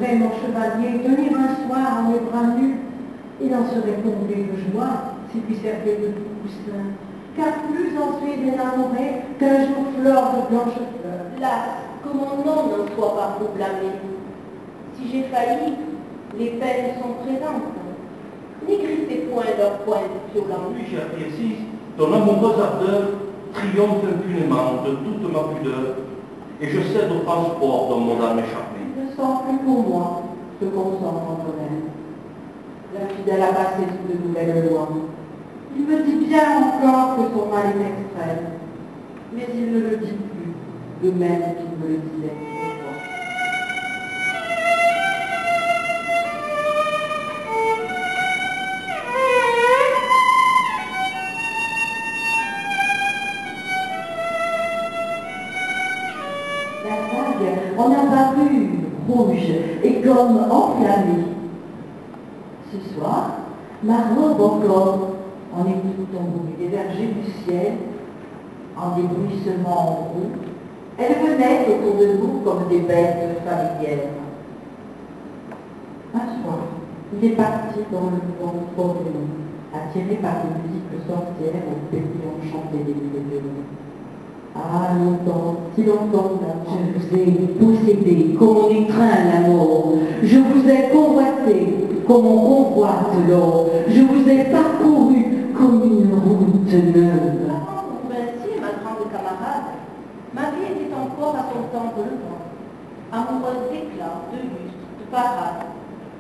Mon chevalier, tenir un soir en les bras nus, il en serait comblé de joie s'il lui servait de doux coussin. Car plus en suis énamoré qu'un jour fleur de blanche fleur. Las, que mon nom ne soit pas pour blâmer. Si j'ai failli, les peines sont présentes. N'égritez point leurs pointes violentes. Puis j'apprécie ton amoureuse ardeur triomphe impunément de toute ma pudeur, et je cède au transport dont mon âme échappée. Ne sens plus pour moi ce qu'on sent quand on aime. La fidèle a passé sous de nouvelles lois. Il me dit bien encore que son mal est extrême, mais il ne le dit plus, de même qu'il me le disait autrefois. La vague en a paru rouge et comme enflammée. Ce soir, ma robe encore, en écoutant les vergers du ciel, en des bruissements roux, elle venait autour de nous comme des bêtes familières. Un soir, il est parti dans le vent forêt, attiré par les musiques sorcières au pétillant chanté des violons. Ah, longtemps, si longtemps, je vous ai possédé comme on étreint l'amour. Je vous ai convoité comme on convoite l'or. Je vous ai parcouru comme une route neuve. Mon princier, ma grande camarade, ma vie était encore à son temps relevant, amoureuse d'éclat, de lustre, de parade,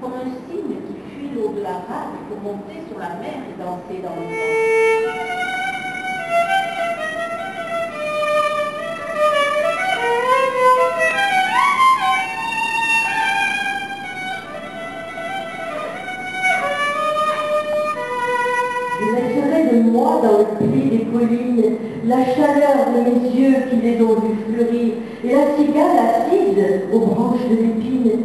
comme un cygne qui fuit l'eau de la rade pour monter sur la mer et danser dans le vent. Je laisserai de moi dans le pli des collines la chaleur de mes yeux qui les ont vus fleurir, et la cigale assise aux branches de l'épine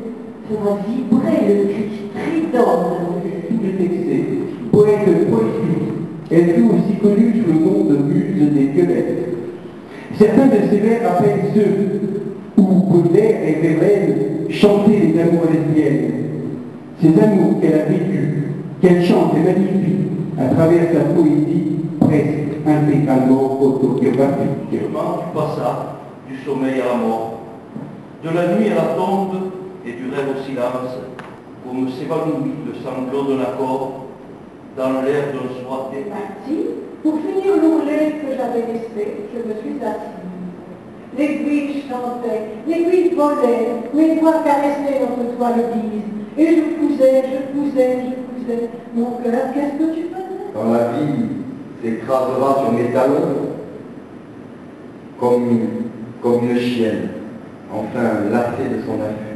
fera vibrer le cri strident de mon Tout est excès, poète poétique, elle fut aussi connue sous le nom de muse des violettes. Certains de ses vers rappellent ceux où Baudelaire et Verlaine chantaient les amours lesbiennes. Ces amours qu'elle a vécus, qu'elle chante et magnifie à travers sa poésie presque intégralement autobiographique. Comment tu passas du sommeil à la mort, de la nuit à la tombe et du rêve au silence, comme s'évanouit le sanglot d'un accord dans l'air d'un soir d'été. parti. Pour finir l'ourlet que j'avais laissé, je me suis assise. L'aiguille chantait, l'aiguille volait, mes doigts caressaient notre toile grise. Et je cousais, je cousais, je cousais. Mon cœur, qu'est-ce que tu faisais? Quand la vie s'écrasera sur mes talons, comme une chienne, enfin lassée de son affût.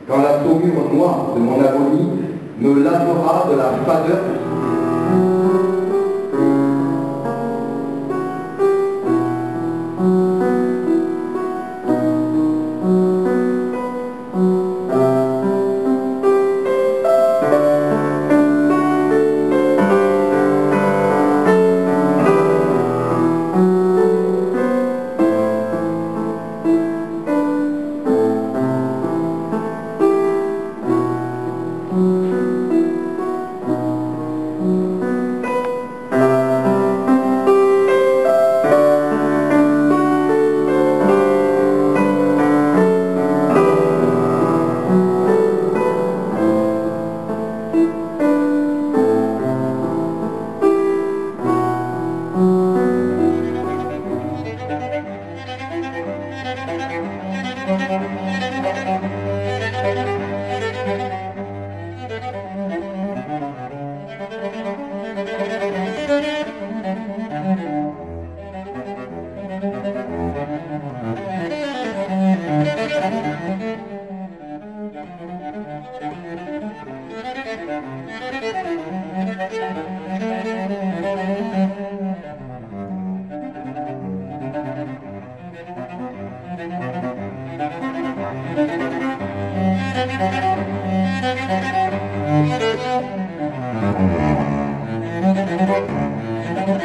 Quand la saumure noire de mon agonie me lavera de la fadeur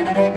Thank you.